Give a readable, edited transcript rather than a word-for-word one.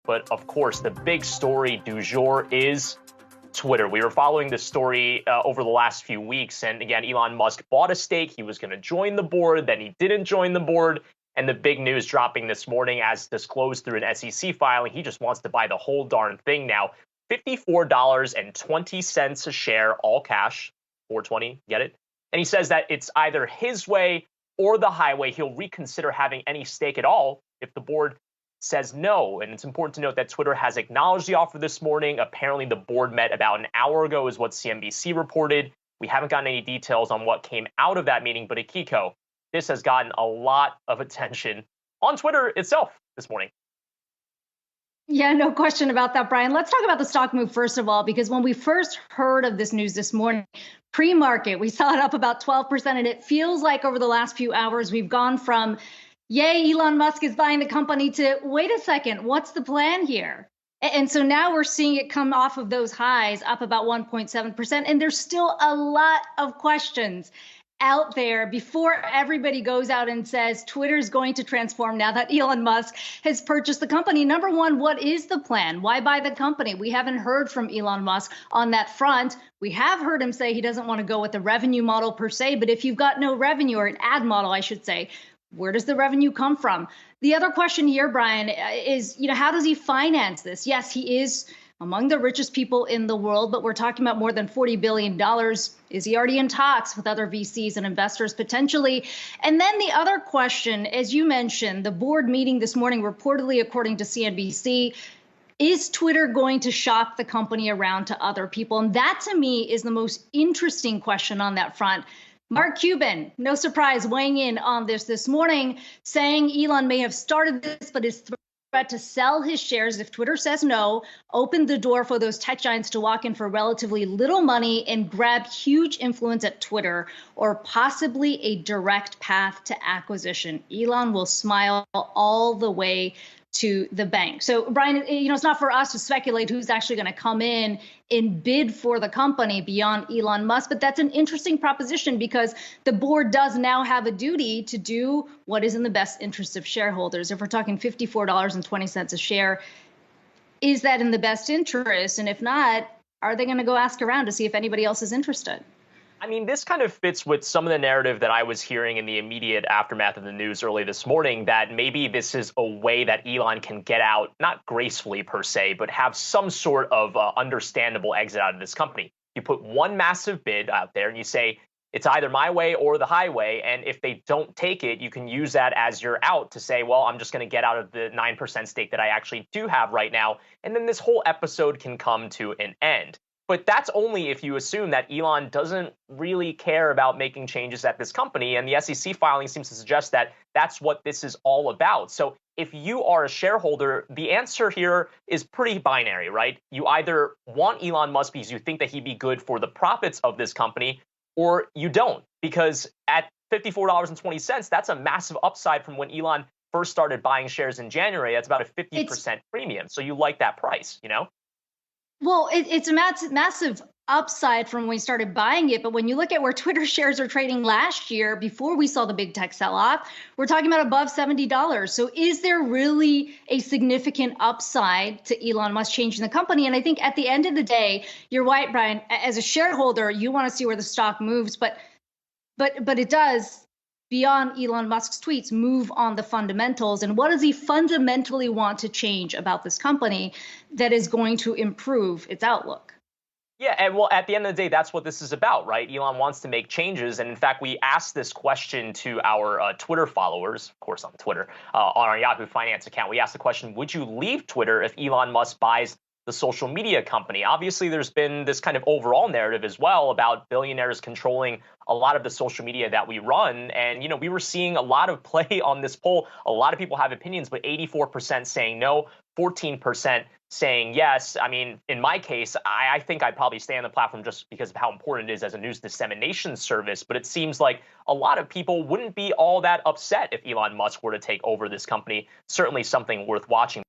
But of course, the big story du jour is Twitter. We were following this story over the last few weeks. And again, Elon Musk bought a stake. He was going to join the board. Then he didn't join the board. And the big news dropping this morning, as disclosed through an SEC filing, he just wants to buy the whole darn thing now. $54.20 a share, all cash, 420, get it? And he says that it's either his way or the highway. He'll reconsider having any stake at all if the board says no. And it's important to note that Twitter has acknowledged the offer this morning. Apparently, the board met about an hour ago, is what CNBC reported. We haven't gotten any details on what came out of that meeting, but Akiko, this has gotten a lot of attention on Twitter itself this morning. Yeah, no question about that, Brian. Let's talk about the stock move first of all, because when we first heard of this news this morning, pre-market, we saw it up about 12%. And it feels like over the last few hours, we've gone from, yay, Elon Musk is buying the company, to wait a second, what's the plan here? And so now we're seeing it come off of those highs up about 1.7%. And there's still a lot of questions out there before everybody goes out and says Twitter is going to transform now that Elon Musk has purchased the company. Number one, what is the plan? Why buy the company? We haven't heard from Elon Musk on that front. We have heard him say he doesn't want to go with the revenue model per se, but if you've got no revenue, or an ad model, I should say, where does the revenue come from? The other question here, Brian, is, how does he finance this? Yes, he is among the richest people in the world, but we're talking about more than $40 billion. Is he already in talks with other VCs and investors potentially? And then the other question, as you mentioned, the board meeting this morning, reportedly, according to CNBC, is Twitter going to shop the company around to other people? And that, to me, is the most interesting question on that front. Mark Cuban, no surprise, weighing in on this morning, saying Elon may have started this, but is to sell his shares if Twitter says no, opened the door for those tech giants to walk in for relatively little money and grab huge influence at Twitter, or possibly a direct path to acquisition. Elon will smile all the way to the bank. So, Brian, it's not for us to speculate who's actually going to come in and bid for the company beyond Elon Musk, but that's an interesting proposition because the board does now have a duty to do what is in the best interest of shareholders. If we're talking $54.20 a share, is that in the best interest? And if not, are they going to go ask around to see if anybody else is interested? I mean, this kind of fits with some of the narrative that I was hearing in the immediate aftermath of the news early this morning, that maybe this is a way that Elon can get out, not gracefully per se, but have some sort of understandable exit out of this company. You put one massive bid out there and you say, it's either my way or the highway. And if they don't take it, you can use that as your out to say, well, I'm just going to get out of the 9% stake that I actually do have right now. And then this whole episode can come to an end. But that's only if you assume that Elon doesn't really care about making changes at this company. And the SEC filing seems to suggest that that's what this is all about. So if you are a shareholder, the answer here is pretty binary, right? You either want Elon Musk because you think that he'd be good for the profits of this company, or you don't. Because at $54.20, that's a massive upside from when Elon first started buying shares in January. That's about a 50% premium. So you like that price, Well, it's a massive upside from when we started buying it. But when you look at where Twitter shares are trading last year, before we saw the big tech sell-off, we're talking about above $70. So is there really a significant upside to Elon Musk changing the company? And I think at the end of the day, you're right, Brian, as a shareholder, you want to see where the stock moves. But it does, beyond Elon Musk's tweets, move on the fundamentals. And what does he fundamentally want to change about this company that is going to improve its outlook? Yeah, and well, at the end of the day, that's what this is about, right? Elon wants to make changes. And in fact, we asked this question to our Twitter followers, of course, on Twitter, on our Yahoo Finance account. We asked the question, would you leave Twitter if Elon Musk buys the social media company? Obviously, there's been this kind of overall narrative as well about billionaires controlling a lot of the social media that we run. And, we were seeing a lot of play on this poll. A lot of people have opinions, but 84% saying no, 14% saying yes. I mean, in my case, I think I'd probably stay on the platform just because of how important it is as a news dissemination service. But it seems like a lot of people wouldn't be all that upset if Elon Musk were to take over this company. Certainly something worth watching.